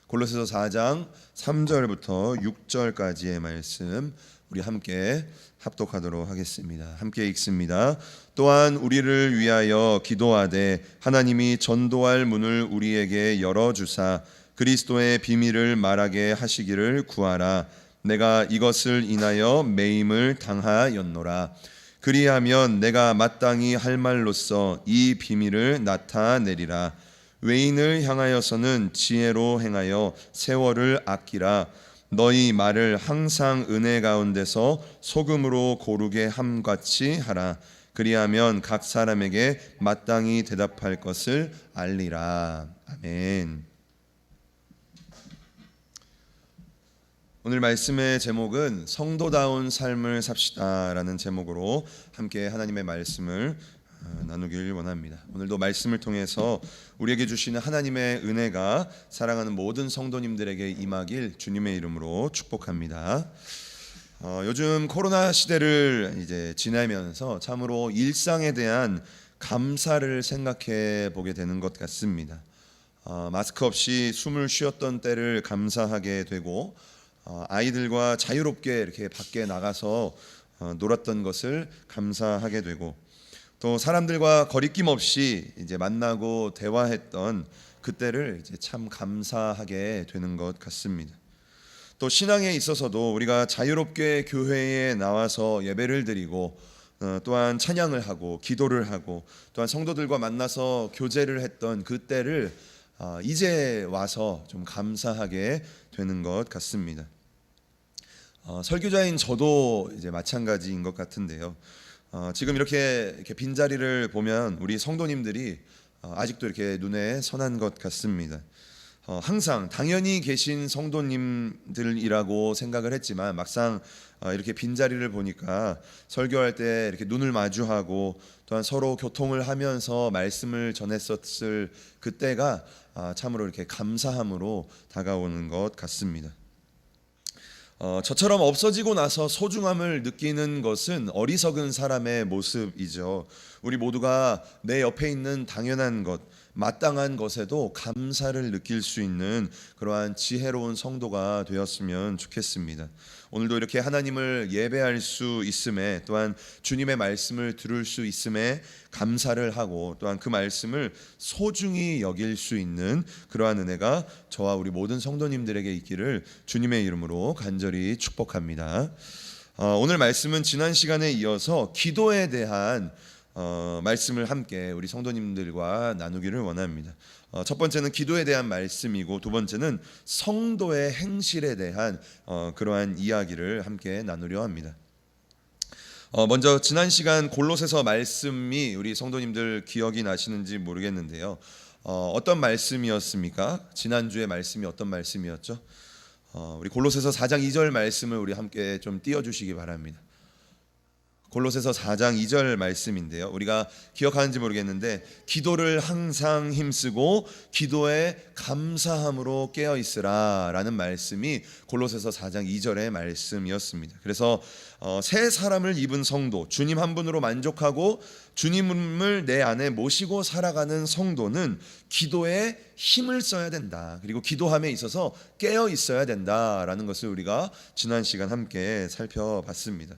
골로새서 4장 3절부터 6절까지의 말씀 우리 함께 합독하도록 하겠습니다. 함께 읽습니다. 또한 우리를 위하여 기도하되 하나님이 전도할 문을 우리에게 열어주사 그리스도의 비밀을 말하게 하시기를 구하라. 내가 이것을 인하여 매임을 당하였노라. 그리하면 내가 마땅히 할 말로써 이 비밀을 나타내리라. 외인을 향하여서는 지혜로 행하여 세월을 아끼라. 너희 말을 항상 은혜 가운데서 소금으로 고르게 함같이 하라. 그리하면 각 사람에게 마땅히 대답할 것을 알리라. 아멘. 오늘 말씀의 제목은 성도다운 삶을 삽시다라는 제목으로 함께 하나님의 말씀을 나누길 원합니다. 오늘도 말씀을 통해서 우리에게 주시는 하나님의 은혜가 사랑하는 모든 성도님들에게 임하길 주님의 이름으로 축복합니다. 요즘 코로나 시대를 이제 지나면서 참으로 일상에 대한 감사를 생각해 보게 되는 것 같습니다. 마스크 없이 숨을 쉬었던 때를 감사하게 되고 아이들과 자유롭게 이렇게 밖에 나가서 놀았던 것을 감사하게 되고 또 사람들과 거리낌 없이 이제 만나고 대화했던 그때를 이제 참 감사하게 되는 것 같습니다. 또 신앙에 있어서도 우리가 자유롭게 교회에 나와서 예배를 드리고 또한 찬양을 하고 기도를 하고 또한 성도들과 만나서 교제를 했던 그때를 이제 와서 좀 감사하게 되는 것 같습니다. 설교자인 저도 이제 마찬가지인 것 같은데요. 지금 이렇게 빈자리를 보면 우리 성도님들이 아직도 이렇게 눈에 선한 것 같습니다. 항상 당연히 계신 성도님들이라고 생각을 했지만 막상 이렇게 빈자리를 보니까 설교할 때 이렇게 눈을 마주하고 또한 서로 교통을 하면서 말씀을 전했었을 그때가 참으로 이렇게 감사함으로 다가오는 것 같습니다. 저처럼 없어지고 나서 소중함을 느끼는 것은 어리석은 사람의 모습이죠. 우리 모두가 내 옆에 있는 당연한 것, 마땅한 것에도 감사를 느낄 수 있는 그러한 지혜로운 성도가 되었으면 좋겠습니다. 오늘도 이렇게 하나님을 예배할 수 있음에 또한 주님의 말씀을 들을 수 있음에 감사를 하고 또한 그 말씀을 소중히 여길 수 있는 그러한 은혜가 저와 우리 모든 성도님들에게 있기를 주님의 이름으로 간절히 축복합니다. 오늘 말씀은 지난 시간에 이어서 기도에 대한 말씀을 함께 우리 성도님들과 나누기를 원합니다. 첫 번째는 기도에 대한 말씀이고 두 번째는 성도의 행실에 대한 그러한 이야기를 함께 나누려 합니다. 먼저 지난 시간 골로새서 말씀이 우리 성도님들 기억이 나시는지 모르겠는데요. 어떤 말씀이었습니까? 지난주에 말씀이 어떤 말씀이었죠? 우리 골로새서 4장 2절 말씀을 우리 함께 좀 띄워주시기 바랍니다. 골로새서 4장 2절 말씀인데요. 우리가 기억하는지 모르겠는데 기도를 항상 힘쓰고 기도에 감사함으로 깨어 있으라 라는 말씀이 골로새서 4장 2절의 말씀이었습니다. 그래서 새 사람을 입은 성도, 주님 한 분으로 만족하고 주님을 내 안에 모시고 살아가는 성도는 기도에 힘을 써야 된다. 그리고 기도함에 있어서 깨어 있어야 된다라는 것을 우리가 지난 시간 함께 살펴봤습니다.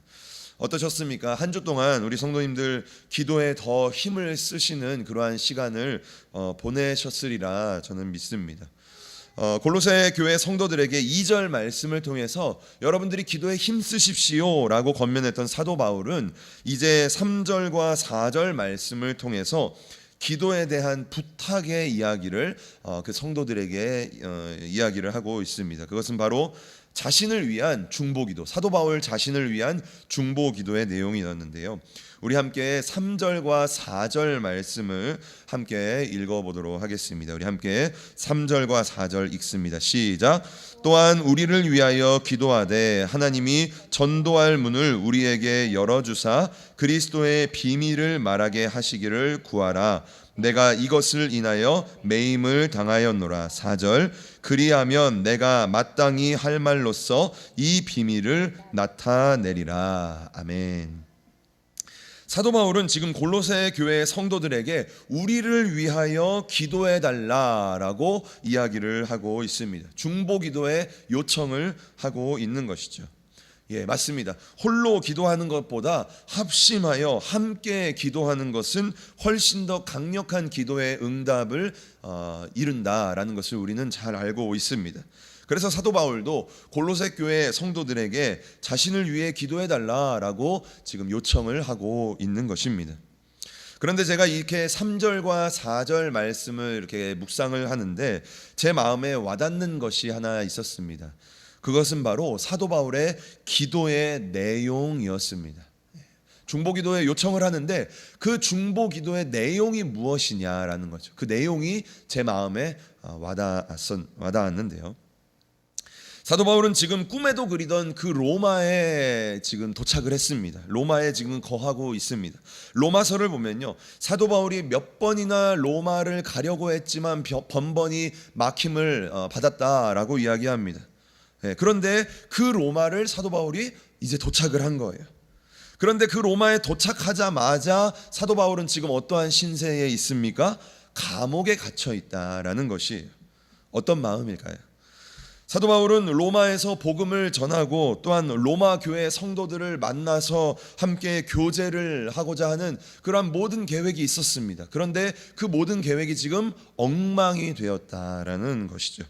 어떠셨습니까? 한 주 동안 우리 성도님들 기도에 더 힘을 쓰시는 그러한 시간을 보내셨으리라 저는 믿습니다. 골로새 교회 성도들에게 2절 말씀을 통해서 여러분들이 기도에 힘쓰십시오 라고 권면했던 사도 바울은 이제 3절과 4절 말씀을 통해서 기도에 대한 부탁의 이야기를 그 성도들에게 이야기를 하고 있습니다. 그것은 바로 자신을 위한 중보기도, 사도 바울 자신을 위한 중보기도의 내용이었는데요. 우리 함께 3절과 4절 말씀을 함께 읽어보도록 하겠습니다. 우리 함께 3절과 4절 읽습니다. 시작. 또한 우리를 위하여 기도하되 하나님이 전도할 문을 우리에게 열어주사 그리스도의 비밀을 말하게 하시기를 구하라. 내가 이것을 인하여 매임을 당하였노라. 4절. 그리하면 내가 마땅히 할 말로써 이 비밀을 나타내리라. 아멘. 사도 바울은 지금 골로새 교회 성도들에게 우리를 위하여 기도해 달라라고 이야기를 하고 있습니다. 중보 기도의 요청을 하고 있는 것이죠. 예, 맞습니다. 홀로 기도하는 것보다 합심하여 함께 기도하는 것은 훨씬 더 강력한 기도의 응답을 이룬다라는 것을 우리는 잘 알고 있습니다. 그래서 사도 바울도 골로새 교회 성도들에게 자신을 위해 기도해 달라라고 지금 요청을 하고 있는 것입니다. 그런데 제가 이렇게 3절과 4절 말씀을 이렇게 묵상을 하는데 제 마음에 와닿는 것이 하나 있었습니다. 그것은 바로 사도 바울의 기도의 내용이었습니다. 중보기도에 요청을 하는데 그 중보기도의 내용이 무엇이냐라는 거죠. 그 내용이 제 마음에 와닿았는데요. 사도 바울은 지금 꿈에도 그리던 그 로마에 지금 도착을 했습니다. 로마에 지금 거하고 있습니다. 로마서를 보면요, 사도 바울이 몇 번이나 로마를 가려고 했지만 번번이 막힘을 받았다라고 이야기합니다. 그런데 그 로마를 사도 바울이 이제 도착을 한 거예요. 그런데 그 로마에 도착하자마자 사도 바울은 지금 어떠한 신세에 있습니까? 감옥에 갇혀 있다라는 것이 어떤 마음일까요? 사도 바울은 로마에서 복음을 전하고 또한 로마 교회 성도들을 만나서 함께 교제를 하고자 하는 그러한 모든 계획이 있었습니다. 그런데 그 모든 계획이 지금 엉망이 되었다라는 것이죠.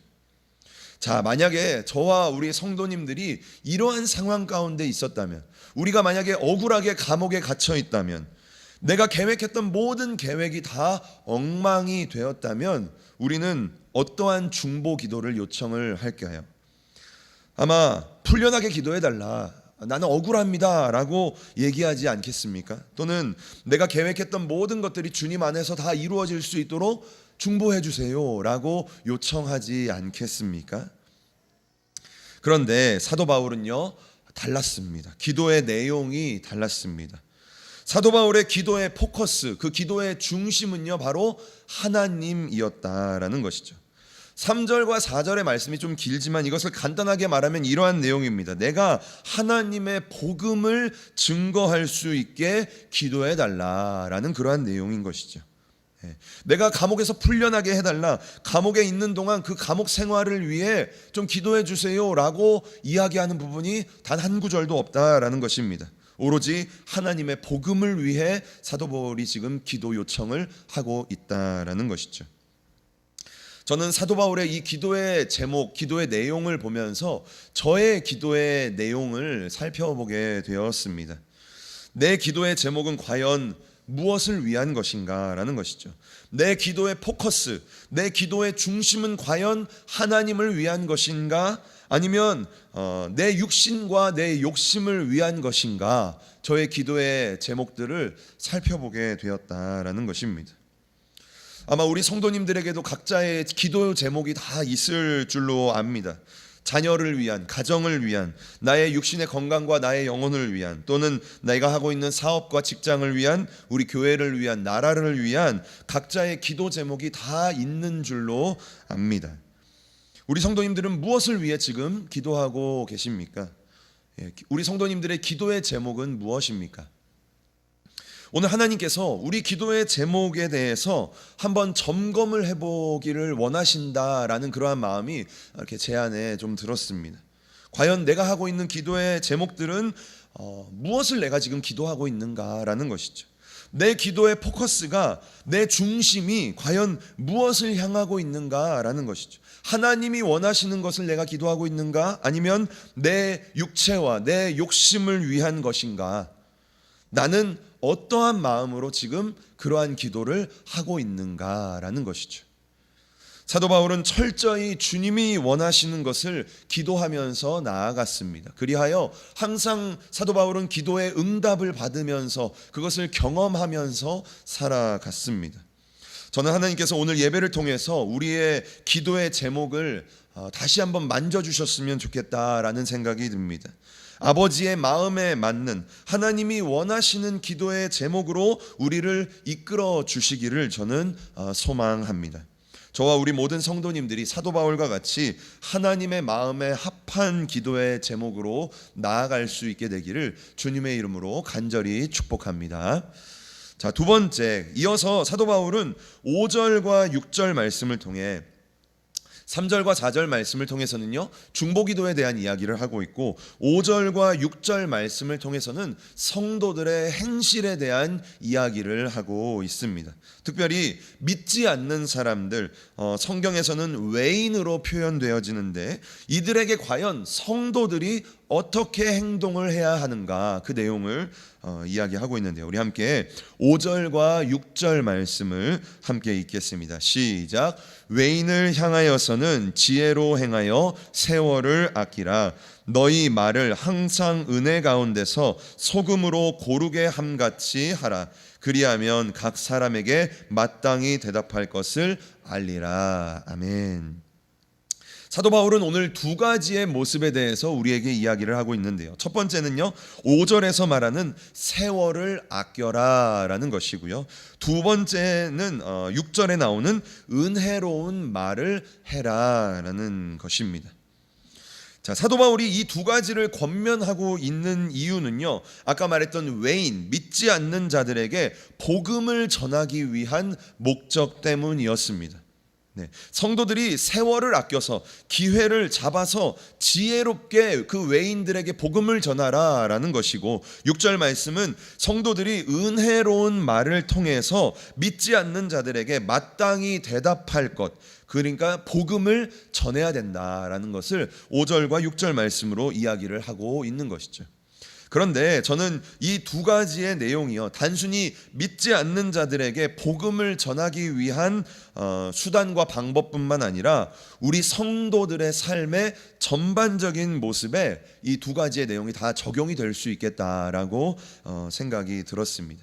자, 만약에 저와 우리 성도님들이 이러한 상황 가운데 있었다면, 우리가 만약에 억울하게 감옥에 갇혀 있다면, 내가 계획했던 모든 계획이 다 엉망이 되었다면 우리는 어떠한 중보 기도를 요청을 할까요? 아마 풀려나게 기도해달라, 나는 억울합니다 라고 얘기하지 않겠습니까? 또는 내가 계획했던 모든 것들이 주님 안에서 다 이루어질 수 있도록 중보해 주세요 라고 요청하지 않겠습니까? 그런데 사도 바울은요, 달랐습니다. 기도의 내용이 달랐습니다. 사도 바울의 기도의 포커스, 그 기도의 중심은요, 바로 하나님이었다라는 것이죠. 3절과 4절의 말씀이 좀 길지만 이것을 간단하게 말하면 이러한 내용입니다. 내가 하나님의 복음을 증거할 수 있게 기도해 달라라는 그러한 내용인 것이죠. 내가 감옥에서 풀려나게 해달라, 감옥에 있는 동안 그 감옥 생활을 위해 좀 기도해 주세요 라고 이야기하는 부분이 단 한 구절도 없다라는 것입니다. 오로지 하나님의 복음을 위해 사도 바울이 지금 기도 요청을 하고 있다라는 것이죠. 저는 사도 바울의 이 기도의 제목, 기도의 내용을 보면서 저의 기도의 내용을 살펴보게 되었습니다. 내 기도의 제목은 과연 무엇을 위한 것인가 라는 것이죠. 내 기도의 포커스, 내 기도의 중심은 과연 하나님을 위한 것인가, 아니면 내 육신과 내 욕심을 위한 것인가, 저의 기도의 제목들을 살펴보게 되었다라는 것입니다. 아마 우리 성도님들에게도 각자의 기도 제목이 다 있을 줄로 압니다. 자녀를 위한, 가정을 위한, 나의 육신의 건강과 나의 영혼을 위한, 또는 내가 하고 있는 사업과 직장을 위한, 우리 교회를 위한, 나라를 위한 각자의 기도 제목이 다 있는 줄로 압니다. 우리 성도님들은 무엇을 위해 지금 기도하고 계십니까? 우리 성도님들의 기도의 제목은 무엇입니까? 오늘 하나님께서 우리 기도의 제목에 대해서 한번 점검을 해보기를 원하신다라는 그러한 마음이 이렇게 제 안에 좀 들었습니다. 과연 내가 하고 있는 기도의 제목들은 무엇을 내가 지금 기도하고 있는가라는 것이죠. 내 기도의 포커스가, 내 중심이 과연 무엇을 향하고 있는가라는 것이죠. 하나님이 원하시는 것을 내가 기도하고 있는가, 아니면 내 육체와 내 욕심을 위한 것인가, 나는 어떠한 마음으로 지금 그러한 기도를 하고 있는가라는 것이죠. 사도 바울은 철저히 주님이 원하시는 것을 기도하면서 나아갔습니다. 그리하여 항상 사도 바울은 기도의 응답을 받으면서 그것을 경험하면서 살아갔습니다. 저는 하나님께서 오늘 예배를 통해서 우리의 기도의 제목을 다시 한번 만져주셨으면 좋겠다라는 생각이 듭니다. 아버지의 마음에 맞는 하나님이 원하시는 기도의 제목으로 우리를 이끌어 주시기를 저는 소망합니다. 저와 우리 모든 성도님들이 사도 바울과 같이 하나님의 마음에 합한 기도의 제목으로 나아갈 수 있게 되기를 주님의 이름으로 간절히 축복합니다. 자, 두 번째, 이어서 사도 바울은 5절과 6절 말씀을 통해 3절과 4절 말씀을 통해서는요, 중보기도에 대한 이야기를 하고 있고 5절과 6절 말씀을 통해서는 성도들의 행실에 대한 이야기를 하고 있습니다. 특별히 믿지 않는 사람들, 성경에서는 외인으로 표현되어지는데 이들에게 과연 성도들이 어떻게 행동을 해야 하는가, 그 내용을 이야기하고 있는데요. 우리 함께 5절과 6절 말씀을 함께 읽겠습니다. 시작. 외인을 향하여서는 지혜로 행하여 세월을 아끼라. 너희 말을 항상 은혜 가운데서 소금으로 고르게 함같이 하라. 그리하면 각 사람에게 마땅히 대답할 것을 알리라. 아멘. 사도 바울은 오늘 두 가지의 모습에 대해서 우리에게 이야기를 하고 있는데요. 첫 번째는요, 5절에서 말하는 세월을 아껴라 라는 것이고요. 두 번째는 6절에 나오는 은혜로운 말을 해라 라는 것입니다. 자, 사도 바울이 이 두 가지를 권면하고 있는 이유는요, 아까 말했던 외인, 믿지 않는 자들에게 복음을 전하기 위한 목적 때문이었습니다. 네, 성도들이 세월을 아껴서 기회를 잡아서 지혜롭게 그 외인들에게 복음을 전하라 라는 것이고, 6절 말씀은 성도들이 은혜로운 말을 통해서 믿지 않는 자들에게 마땅히 대답할 것, 그러니까 복음을 전해야 된다라는 것을 5절과 6절 말씀으로 이야기를 하고 있는 것이죠. 그런데 저는 이 두 가지의 내용이요, 단순히 믿지 않는 자들에게 복음을 전하기 위한 수단과 방법뿐만 아니라 우리 성도들의 삶의 전반적인 모습에 이 두 가지의 내용이 다 적용이 될 수 있겠다라고 생각이 들었습니다.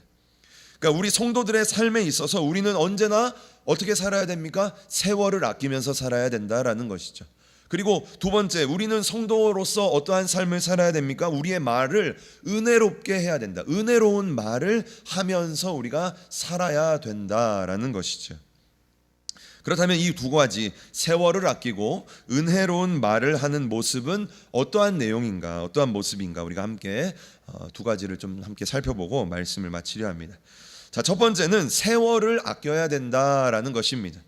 그러니까 우리 성도들의 삶에 있어서 우리는 언제나 어떻게 살아야 됩니까? 세월을 아끼면서 살아야 된다라는 것이죠. 그리고 두 번째, 우리는 성도로서 어떠한 삶을 살아야 됩니까? 우리의 말을 은혜롭게 해야 된다. 은혜로운 말을 하면서 우리가 살아야 된다라는 것이죠. 그렇다면 이 두 가지, 세월을 아끼고 은혜로운 말을 하는 모습은 어떠한 내용인가, 어떠한 모습인가, 우리가 함께 두 가지를 좀 함께 살펴보고 말씀을 마치려 합니다. 자, 첫 번째는 세월을 아껴야 된다라는 것입니다.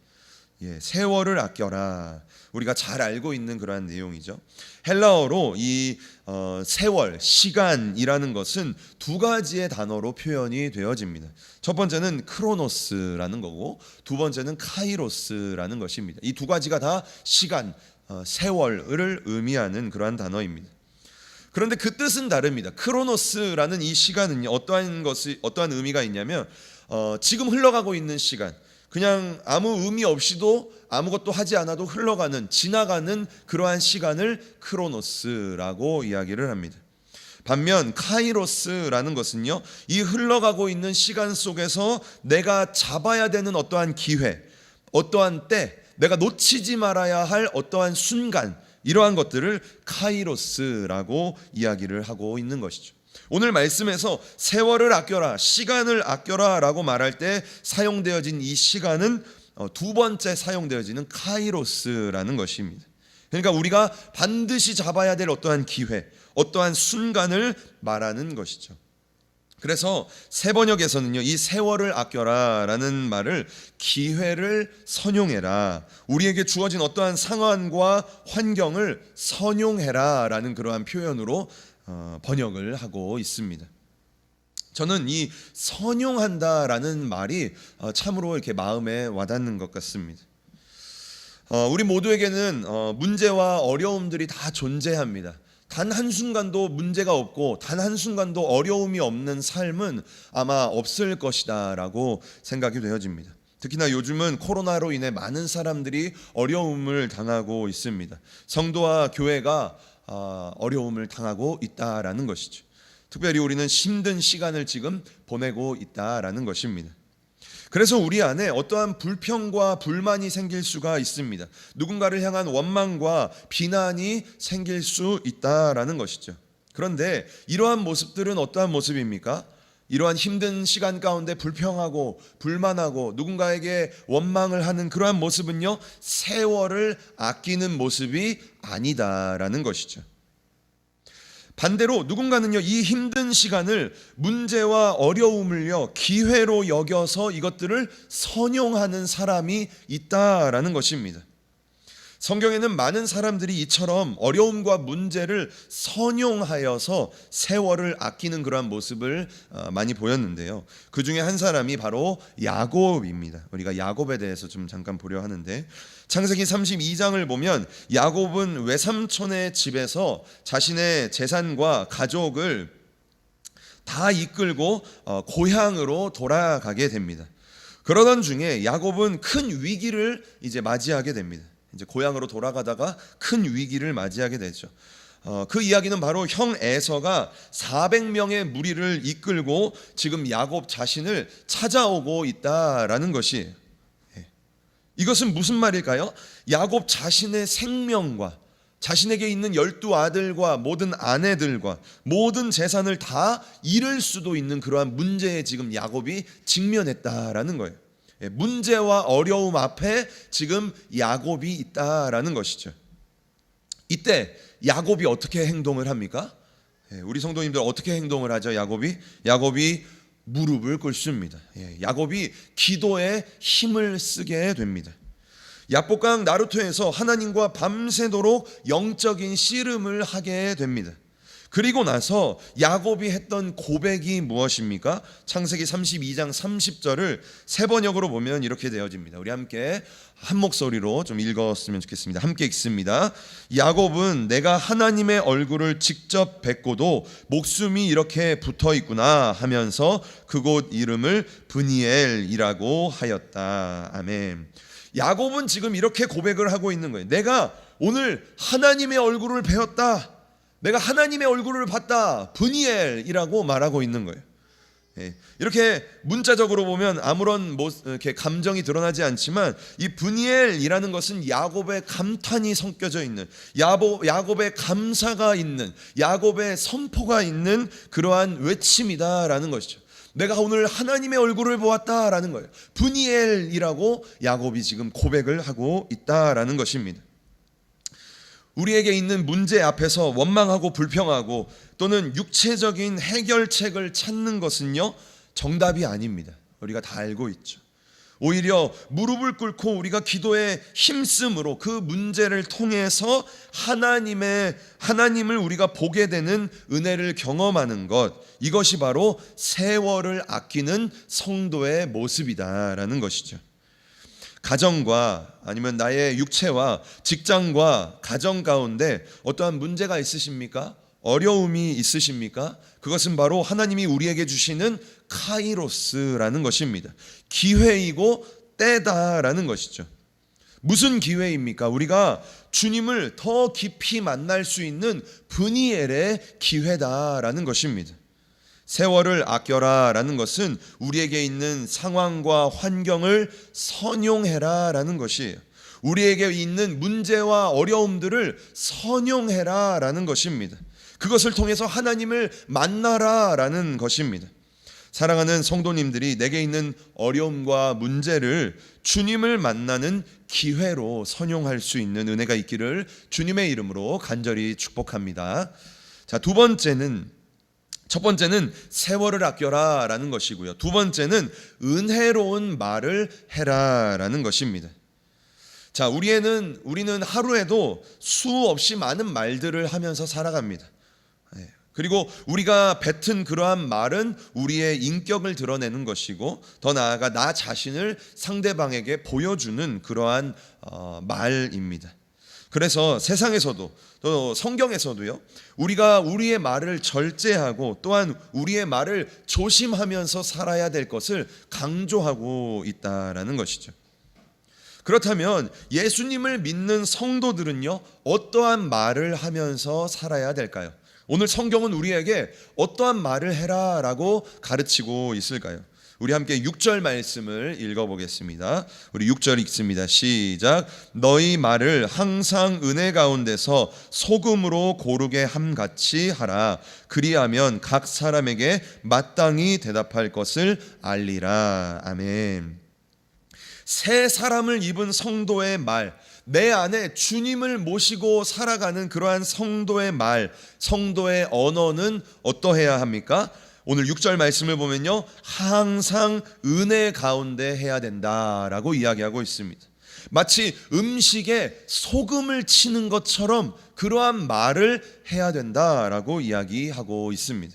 예, 세월을 아껴라. 우리가 잘 알고 있는 그러한 내용이죠. 헬라어로 이 세월, 시간이라는 것은 두 가지의 단어로 표현이 되어집니다. 첫 번째는 크로노스라는 거고, 두 번째는 카이로스라는 것입니다. 이 두 가지가 다 시간, 세월을 의미하는 그러한 단어입니다. 그런데 그 뜻은 다릅니다. 크로노스라는 이 시간은요, 어떠한 의미가 있냐면 지금 흘러가고 있는 시간, 그냥 아무 의미 없이도 아무것도 하지 않아도 흘러가는, 지나가는 그러한 시간을 크로노스라고 이야기를 합니다. 반면 카이로스라는 것은요, 이 흘러가고 있는 시간 속에서 내가 잡아야 되는 어떠한 기회, 어떠한 때, 내가 놓치지 말아야 할 어떠한 순간, 이러한 것들을 카이로스라고 이야기를 하고 있는 것이죠. 오늘 말씀에서 세월을 아껴라, 시간을 아껴라 라고 말할 때 사용되어진 이 시간은 두 번째 사용되어지는 카이로스라는 것입니다. 그러니까 우리가 반드시 잡아야 될 어떠한 기회, 어떠한 순간을 말하는 것이죠. 그래서 새 번역에서는요, 이 세월을 아껴라 라는 말을 기회를 선용해라, 우리에게 주어진 어떠한 상황과 환경을 선용해라 라는 그러한 표현으로 번역을 하고 있습니다. 저는 이 선용한다라는 말이 참으로 이렇게 마음에 와닿는 것 같습니다. 우리 모두에게는 문제와 어려움들이 다 존재합니다. 단 한순간도 문제가 없고 단 한순간도 어려움이 없는 삶은 아마 없을 것이다 라고 생각이 되어집니다. 특히나 요즘은 코로나로 인해 많은 사람들이 어려움을 당하고 있습니다. 성도와 교회가 어려움을 당하고 있다라는 것이죠. 특별히 우리는 힘든 시간을 지금 보내고 있다라는 것입니다. 그래서 우리 안에 어떠한 불평과 불만이 생길 수가 있습니다. 누군가를 향한 원망과 비난이 생길 수 있다라는 것이죠. 그런데 이러한 모습들은 어떠한 모습입니까? 이러한 힘든 시간 가운데 불평하고 불만하고 누군가에게 원망을 하는 그러한 모습은요, 세월을 아끼는 모습이 아니다라는 것이죠. 반대로 누군가는요, 이 힘든 시간을, 문제와 어려움을요, 기회로 여겨서 이것들을 선용하는 사람이 있다라는 것입니다. 성경에는 많은 사람들이 이처럼 어려움과 문제를 선용하여서 세월을 아끼는 그러한 모습을 많이 보였는데요. 그 중에 한 사람이 바로 야곱입니다. 우리가 야곱에 대해서 좀 잠깐 보려 하는데, 창세기 32장을 보면 야곱은 외삼촌의 집에서 자신의 재산과 가족을 다 이끌고 고향으로 돌아가게 됩니다. 그러던 중에 야곱은 큰 위기를 이제 맞이하게 됩니다. 이제 고향으로 돌아가다가 큰 위기를 맞이하게 되죠. 그 이야기는 바로 형 에서가 400명의 무리를 이끌고 지금 야곱 자신을 찾아오고 있다라는 것이, 이것은 무슨 말일까요? 야곱 자신의 생명과 자신에게 있는 12아들과 모든 아내들과 모든 재산을 다 잃을 수도 있는 그러한 문제에 지금 야곱이 직면했다라는 거예요. 문제와 어려움 앞에 지금 야곱이 있다라는 것이죠. 이때 야곱이 어떻게 행동을 합니까? 우리 성도님들 어떻게 행동을 하죠? 야곱이 무릎을 꿇습니다. 야곱이 기도에 힘을 쓰게 됩니다. 야복강 나루토에서 하나님과 밤새도록 영적인 씨름을 하게 됩니다. 그리고 나서 야곱이 했던 고백이 무엇입니까? 창세기 32장 30절을 세 번역으로 보면 이렇게 되어집니다. 우리 함께 한 목소리로 좀 읽었으면 좋겠습니다. 함께 읽습니다. 야곱은 내가 하나님의 얼굴을 직접 뵙고도 목숨이 이렇게 붙어 있구나 하면서 그곳 이름을 브니엘이라고 하였다. 아멘. 야곱은 지금 이렇게 고백을 하고 있는 거예요. 내가 오늘 하나님의 얼굴을 배웠다. 내가 하나님의 얼굴을 봤다. 브니엘이라고 말하고 있는 거예요. 이렇게 문자적으로 보면 아무런 이렇게 감정이 드러나지 않지만 이 브니엘이라는 것은 야곱의 감탄이 섞여져 있는, 야곱의 감사가 있는, 야곱의 선포가 있는 그러한 외침이다라는 것이죠. 내가 오늘 하나님의 얼굴을 보았다라는 거예요. 브니엘이라고 야곱이 지금 고백을 하고 있다라는 것입니다. 우리에게 있는 문제 앞에서 원망하고 불평하고 또는 육체적인 해결책을 찾는 것은요, 정답이 아닙니다. 우리가 다 알고 있죠. 오히려 무릎을 꿇고 우리가 기도에 힘쓰므로 그 문제를 통해서 하나님을 우리가 보게 되는 은혜를 경험하는 것, 이것이 바로 세월을 아끼는 성도의 모습이다라는 것이죠. 가정과 아니면 나의 육체와 직장과 가정 가운데 어떠한 문제가 있으십니까? 어려움이 있으십니까? 그것은 바로 하나님이 우리에게 주시는 카이로스라는 것입니다. 기회이고 때다라는 것이죠. 무슨 기회입니까? 우리가 주님을 더 깊이 만날 수 있는 브니엘의 기회다라는 것입니다. 세월을 아껴라 라는 것은 우리에게 있는 상황과 환경을 선용해라 라는 것이에요. 우리에게 있는 문제와 어려움들을 선용해라 라는 것입니다. 그것을 통해서 하나님을 만나라 라는 것입니다. 사랑하는 성도님들이 내게 있는 어려움과 문제를 주님을 만나는 기회로 선용할 수 있는 은혜가 있기를 주님의 이름으로 간절히 축복합니다. 자, 첫 번째는 세월을 아껴라 라는 것이고요. 두 번째는 은혜로운 말을 해라 라는 것입니다. 자, 우리는 하루에도 수없이 많은 말들을 하면서 살아갑니다. 그리고 우리가 뱉은 그러한 말은 우리의 인격을 드러내는 것이고, 더 나아가 나 자신을 상대방에게 보여주는 그러한 말입니다. 그래서 세상에서도 또 성경에서도요, 우리가 우리의 말을 절제하고 또한 우리의 말을 조심하면서 살아야 될 것을 강조하고 있다라는 것이죠. 그렇다면 예수님을 믿는 성도들은요, 어떠한 말을 하면서 살아야 될까요? 오늘 성경은 우리에게 어떠한 말을 해라 라고 가르치고 있을까요? 우리 함께 6절 말씀을 읽어보겠습니다. 우리 6절 읽습니다. 시작. 너희 말을 항상 은혜 가운데서 소금으로 고르게 함같이 하라. 그리하면 각 사람에게 마땅히 대답할 것을 알리라. 아멘. 새 사람을 입은 성도의 말, 내 안에 주님을 모시고 살아가는 그러한 성도의 말, 성도의 언어는 어떠해야 합니까? 오늘 6절 말씀을 보면요, 항상 은혜 가운데 해야 된다라고 이야기하고 있습니다. 마치 음식에 소금을 치는 것처럼 그러한 말을 해야 된다라고 이야기하고 있습니다.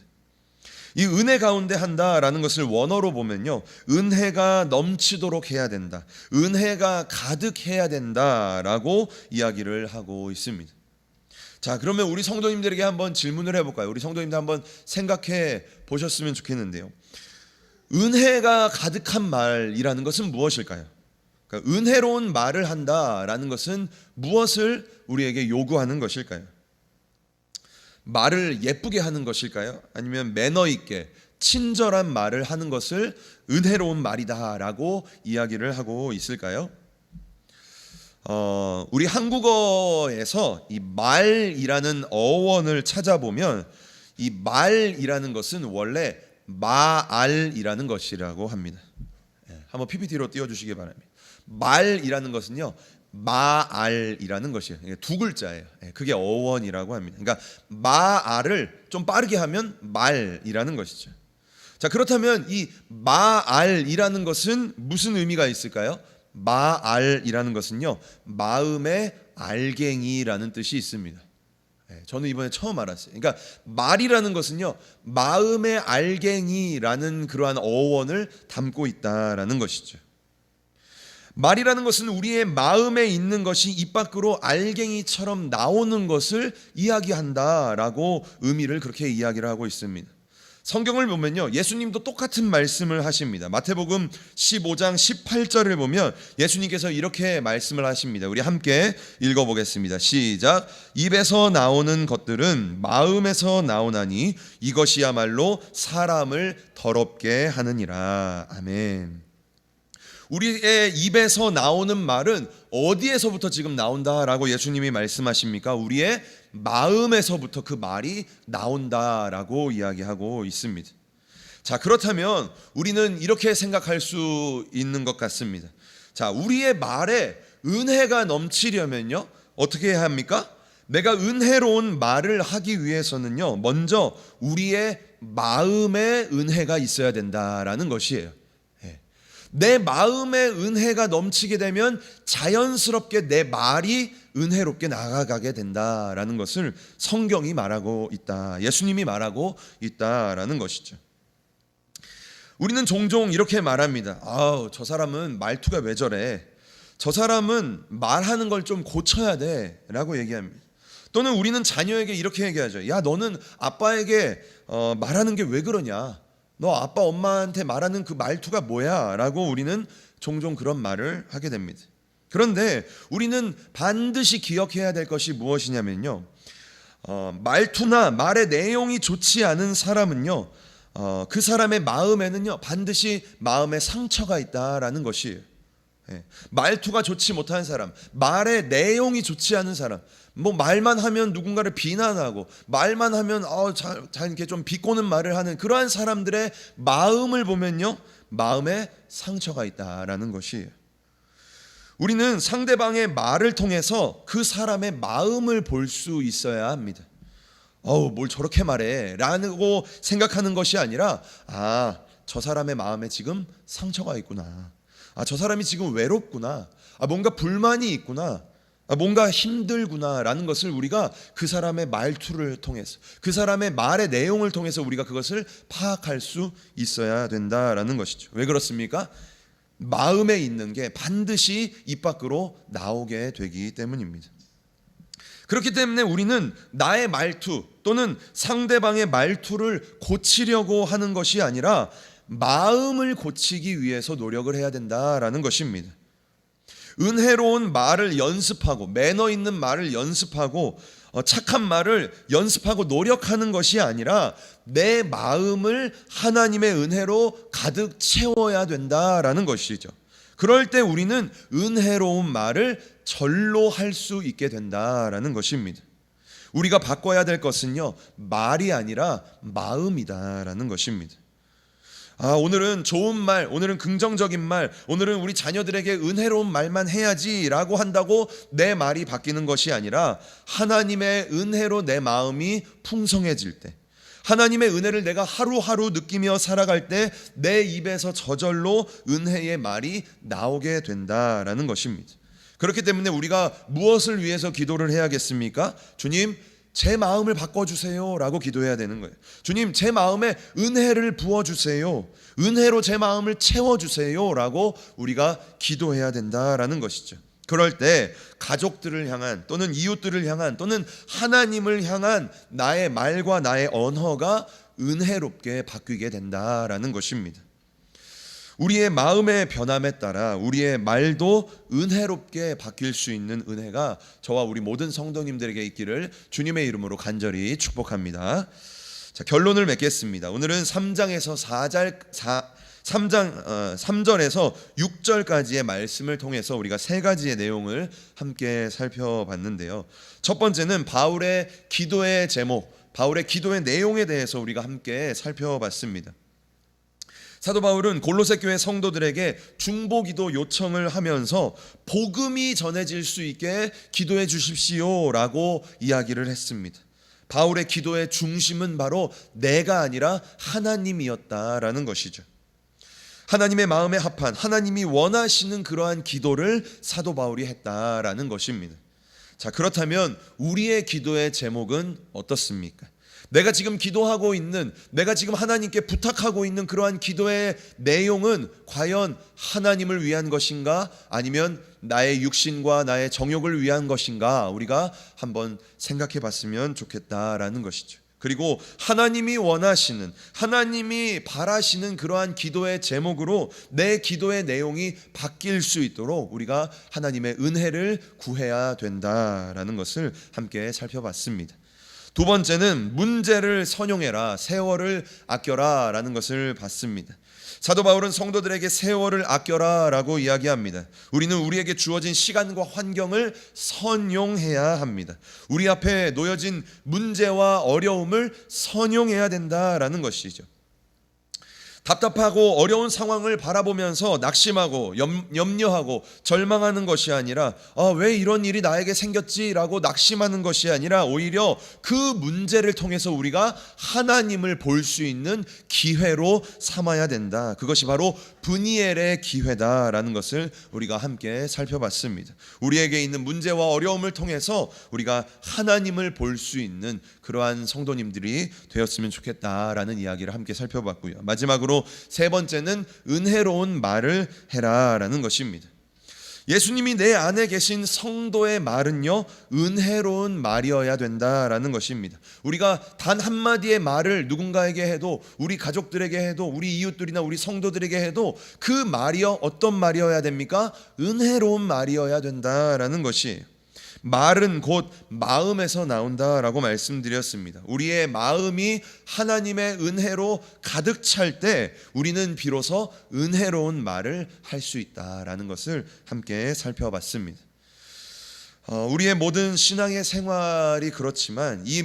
이 은혜 가운데 한다라는 것을 원어로 보면요, 은혜가 넘치도록 해야 된다, 은혜가 가득해야 된다라고 이야기를 하고 있습니다. 자, 그러면 우리 성도님들에게 한번 질문을 해볼까요? 우리 성도님들 한번 생각해 보셨으면 좋겠는데요, 은혜가 가득한 말이라는 것은 무엇일까요? 그러니까 은혜로운 말을 한다라는 것은 무엇을 우리에게 요구하는 것일까요? 말을 예쁘게 하는 것일까요? 아니면 매너 있게 친절한 말을 하는 것을 은혜로운 말이다라고 이야기를 하고 있을까요? 우리 한국어에서 이 말이라는 어원을 찾아보면 이 말이라는 것은 원래 마알이라는 것이라고 합니다. 한번 PPT로 띄워주시기 바랍니다. 말이라는 것은요, 마알이라는 것이에요. 두 글자예요. 그게 어원이라고 합니다. 그러니까 마알을 좀 빠르게 하면 말이라는 것이죠. 자, 그렇다면 이 마알이라는 것은 무슨 의미가 있을까요? 마알이라는 것은요, 마음의 알갱이라는 뜻이 있습니다. 저는 이번에 처음 알았어요. 그러니까 말이라는 것은요, 마음의 알갱이라는 그러한 어원을 담고 있다라는 것이죠. 말이라는 것은 우리의 마음에 있는 것이 입 밖으로 알갱이처럼 나오는 것을 이야기한다라고 의미를 그렇게 이야기를 하고 있습니다. 성경을 보면요, 예수님도 똑같은 말씀을 하십니다. 마태복음 15장 18절을 보면 예수님께서 이렇게 말씀을 하십니다. 우리 함께 읽어보겠습니다. 시작. 입에서 나오는 것들은 마음에서 나오나니 이것이야말로 사람을 더럽게 하느니라. 아멘. 우리의 입에서 나오는 말은 어디에서부터 지금 나온다라고 예수님이 말씀하십니까? 우리의 마음에서부터 그 말이 나온다라고 이야기하고 있습니다. 자, 그렇다면 우리는 이렇게 생각할 수 있는 것 같습니다. 자, 우리의 말에 은혜가 넘치려면요, 어떻게 해야 합니까? 내가 은혜로운 말을 하기 위해서는요, 먼저 우리의 마음에 은혜가 있어야 된다라는 것이에요. 내 마음에 은혜가 넘치게 되면 자연스럽게 내 말이 은혜롭게 나아가게 된다라는 것을 성경이 말하고 있다, 예수님이 말하고 있다라는 것이죠. 우리는 종종 이렇게 말합니다. 저 사람은 말투가 왜 저래? 저 사람은 말하는 걸 좀 고쳐야 돼 라고 얘기합니다. 또는 우리는 자녀에게 이렇게 얘기하죠. 야, 너는 아빠에게 말하는 게 왜 그러냐? 너 아빠 엄마한테 말하는 그 말투가 뭐야? 라고 우리는 종종 그런 말을 하게 됩니다. 그런데 우리는 반드시 기억해야 될 것이 무엇이냐면요, 말투나 말의 내용이 좋지 않은 사람은요, 그 사람의 마음에는요, 반드시 마음에 상처가 있다라는 것이에요. 말투가 좋지 못한 사람, 말의 내용이 좋지 않은 사람, 뭐 말만 하면 누군가를 비난하고 말만 하면 잘 이렇게 좀 비꼬는 말을 하는 그러한 사람들의 마음을 보면요, 마음에 상처가 있다라는 것이에요. 우리는 상대방의 말을 통해서 그 사람의 마음을 볼 수 있어야 합니다. 뭘 저렇게 말해 라고 생각하는 것이 아니라, 저 사람의 마음에 지금 상처가 있구나, 저 사람이 지금 외롭구나, 뭔가 불만이 있구나, 뭔가 힘들구나 라는 것을 우리가 그 사람의 말투를 통해서, 그 사람의 말의 내용을 통해서 우리가 그것을 파악할 수 있어야 된다라는 것이죠. 왜 그렇습니까? 마음에 있는 게 반드시 입 밖으로 나오게 되기 때문입니다. 그렇기 때문에 우리는 나의 말투 또는 상대방의 말투를 고치려고 하는 것이 아니라 마음을 고치기 위해서 노력을 해야 된다라는 것입니다. 은혜로운 말을 연습하고 매너 있는 말을 연습하고 착한 말을 연습하고 노력하는 것이 아니라 내 마음을 하나님의 은혜로 가득 채워야 된다라는 것이죠. 그럴 때 우리는 은혜로운 말을 절로 할 수 있게 된다라는 것입니다. 우리가 바꿔야 될 것은요, 말이 아니라 마음이다라는 것입니다. 오늘은 좋은 말, 오늘은 긍정적인 말, 오늘은 우리 자녀들에게 은혜로운 말만 해야지라고 한다고 내 말이 바뀌는 것이 아니라 하나님의 은혜로 내 마음이 풍성해질 때, 하나님의 은혜를 내가 하루하루 느끼며 살아갈 때 내 입에서 저절로 은혜의 말이 나오게 된다라는 것입니다. 그렇기 때문에 우리가 무엇을 위해서 기도를 해야겠습니까? 주님, 제 마음을 바꿔주세요 라고 기도해야 되는 거예요. 주님, 제 마음에 은혜를 부어주세요, 은혜로 제 마음을 채워주세요 라고 우리가 기도해야 된다라는 것이죠. 그럴 때 가족들을 향한 또는 이웃들을 향한 또는 하나님을 향한 나의 말과 나의 언어가 은혜롭게 바뀌게 된다라는 것입니다. 우리의 마음의 변함에 따라 우리의 말도 은혜롭게 바뀔 수 있는 은혜가 저와 우리 모든 성도님들에게 있기를 주님의 이름으로 간절히 축복합니다. 자, 결론을 맺겠습니다. 오늘은 3장에서 3절에서 6절까지의 말씀을 통해서 우리가 세 가지의 내용을 함께 살펴봤는데요. 첫 번째는 바울의 기도의 제목, 바울의 기도의 내용에 대해서 우리가 함께 살펴봤습니다. 사도 바울은 골로새 교회 성도들에게 중보기도 요청을 하면서 복음이 전해질 수 있게 기도해 주십시오라고 이야기를 했습니다. 바울의 기도의 중심은 바로 내가 아니라 하나님이었다라는 것이죠. 하나님의 마음에 합한, 하나님이 원하시는 그러한 기도를 사도 바울이 했다라는 것입니다. 자, 그렇다면 우리의 기도의 제목은 어떻습니까? 내가 지금 기도하고 있는, 내가 지금 하나님께 부탁하고 있는 그러한 기도의 내용은 과연 하나님을 위한 것인가, 아니면 나의 육신과 나의 정욕을 위한 것인가, 우리가 한번 생각해 봤으면 좋겠다라는 것이죠. 그리고 하나님이 원하시는, 하나님이 바라시는 그러한 기도의 제목으로 내 기도의 내용이 바뀔 수 있도록 우리가 하나님의 은혜를 구해야 된다라는 것을 함께 살펴봤습니다. 두 번째는 문제를 선용해라, 세월을 아껴라 라는 것을 봤습니다. 사도 바울은 성도들에게 세월을 아껴라 라고 이야기합니다. 우리는 우리에게 주어진 시간과 환경을 선용해야 합니다. 우리 앞에 놓여진 문제와 어려움을 선용해야 된다라는 것이죠. 답답하고 어려운 상황을 바라보면서 낙심하고 염려하고 절망하는 것이 아니라 왜 이런 일이 나에게 생겼지라고 낙심하는 것이 아니라 오히려 그 문제를 통해서 우리가 하나님을 볼 수 있는 기회로 삼아야 된다. 그것이 바로 브니엘의 기회다라는 것을 우리가 함께 살펴봤습니다. 우리에게 있는 문제와 어려움을 통해서 우리가 하나님을 볼 수 있는 그러한 성도님들이 되었으면 좋겠다라는 이야기를 함께 살펴봤고요. 마지막으로 세 번째는 은혜로운 말을 해라라는 것입니다. 예수님이 내 안에 계신 성도의 말은요, 은혜로운 말이어야 된다라는 것입니다. 우리가 단 한마디의 말을 누군가에게 해도, 우리 가족들에게 해도, 우리 이웃들이나 우리 성도들에게 해도 그 말이요, 어떤 말이어야 됩니까? 은혜로운 말이어야 된다라는 것이에요. 말은 곧 마음에서 나온다라고 말씀드렸습니다. 우리의 마음이 하나님의 은혜로 가득 찰 때 우리는 비로소 은혜로운 말을 할 수 있다라는 것을 함께 살펴봤습니다. 우리의 모든 신앙의 생활이 그렇지만 이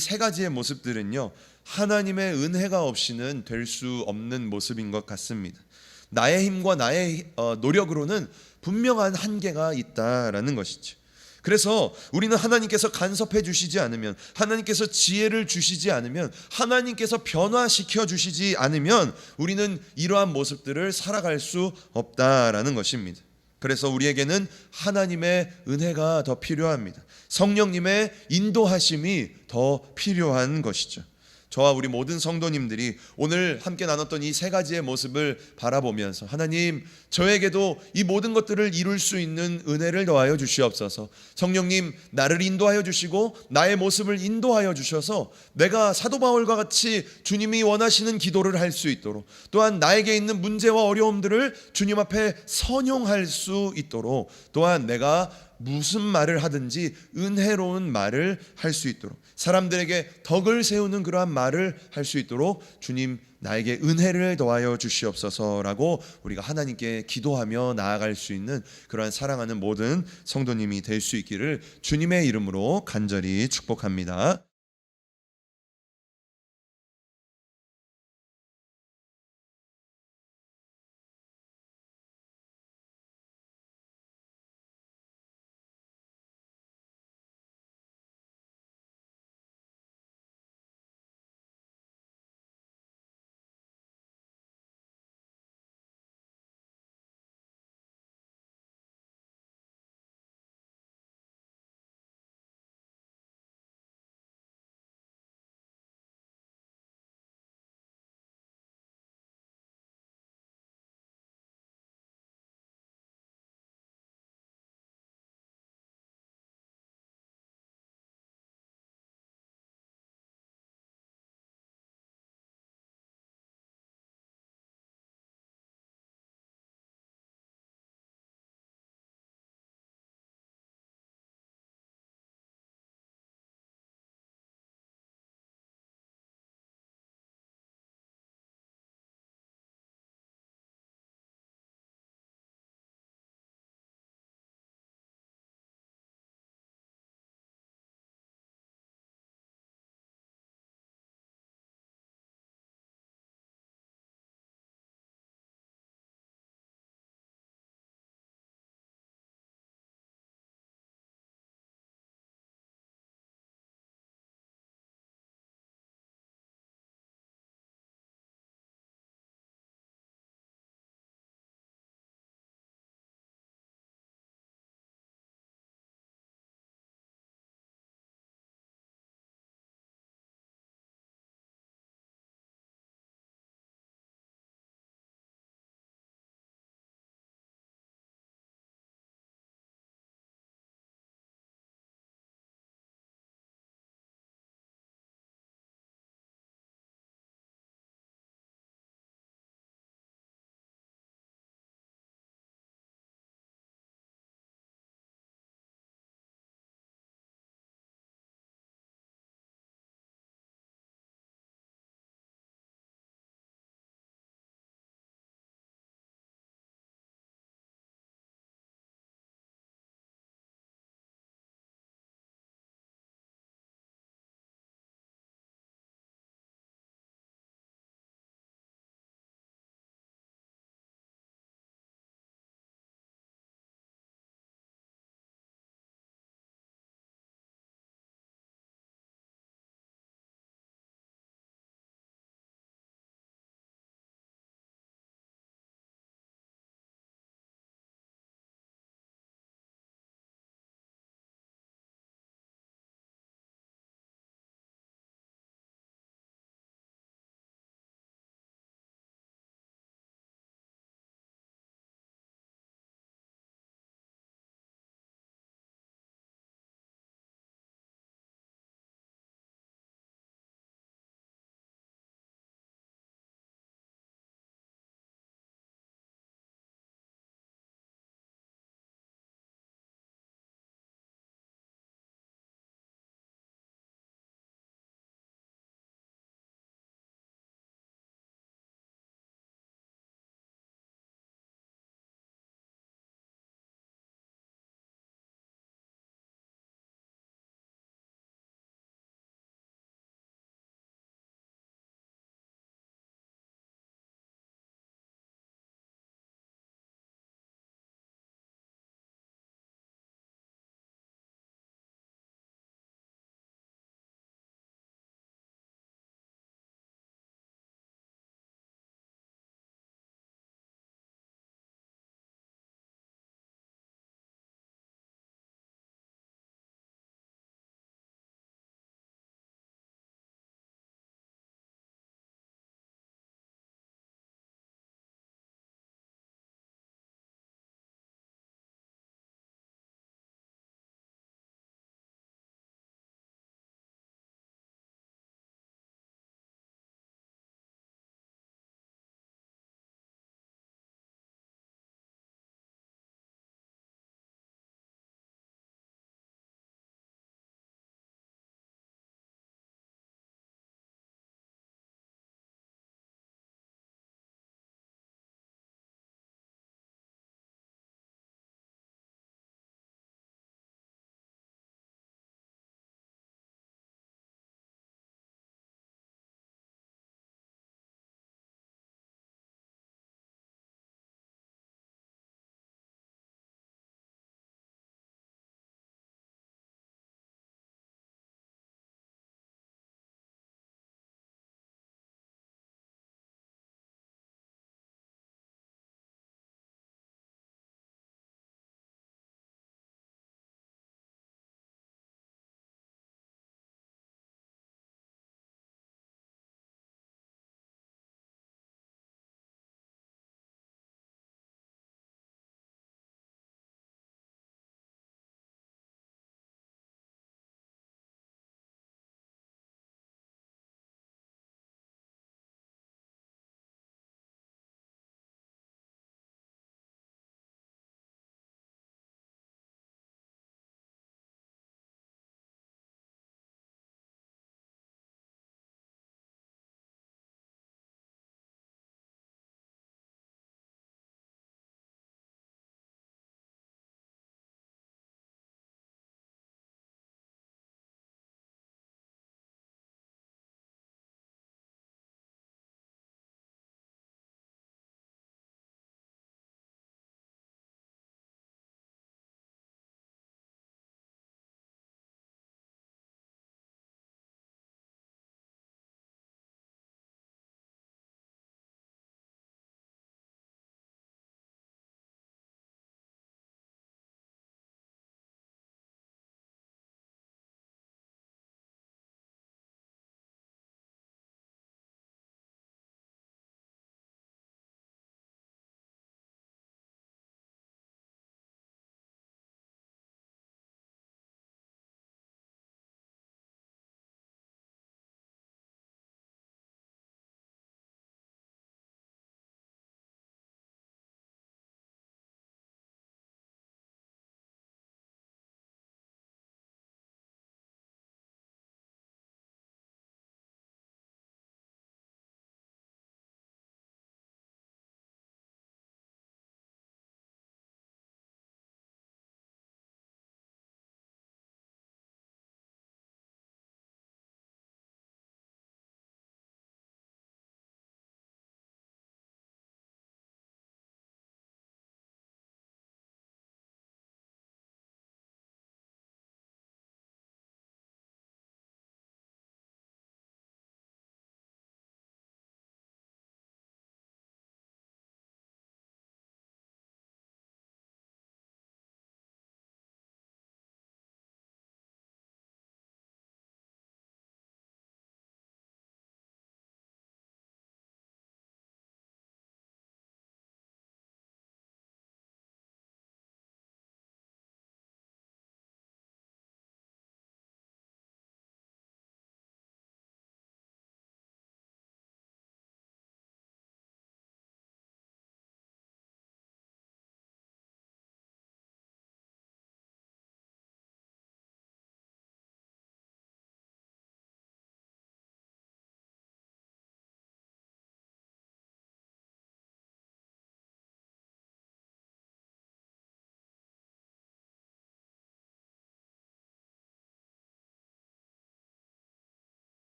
세 가지의 모습들은요, 하나님의 은혜가 없이는 될 수 없는 모습인 것 같습니다. 나의 힘과 나의 노력으로는 분명한 한계가 있다라는 것이죠. 그래서 우리는 하나님께서 간섭해 주시지 않으면, 하나님께서 지혜를 주시지 않으면, 하나님께서 변화시켜 주시지 않으면 우리는 이러한 모습들을 살아갈 수 없다라는 것입니다. 그래서 우리에게는 하나님의 은혜가 더 필요합니다. 성령님의 인도하심이 더 필요한 것이죠. 저와 우리 모든 성도님들이 오늘 함께 나눴던 이 세 가지의 모습을 바라보면서, 하나님, 저에게도 이 모든 것들을 이룰 수 있는 은혜를 더하여 주시옵소서. 성령님, 나를 인도하여 주시고 나의 모습을 인도하여 주셔서 내가 사도 바울과 같이 주님이 원하시는 기도를 할 수 있도록, 또한 나에게 있는 문제와 어려움들을 주님 앞에 선용할 수 있도록, 또한 내가 무슨 말을 하든지 은혜로운 말을 할 수 있도록, 사람들에게 덕을 세우는 그러한 말을 할 수 있도록 주님 나에게 은혜를 더하여 주시옵소서라고 우리가 하나님께 기도하며 나아갈 수 있는 그러한 사랑하는 모든 성도님이 될 수 있기를 주님의 이름으로 간절히 축복합니다.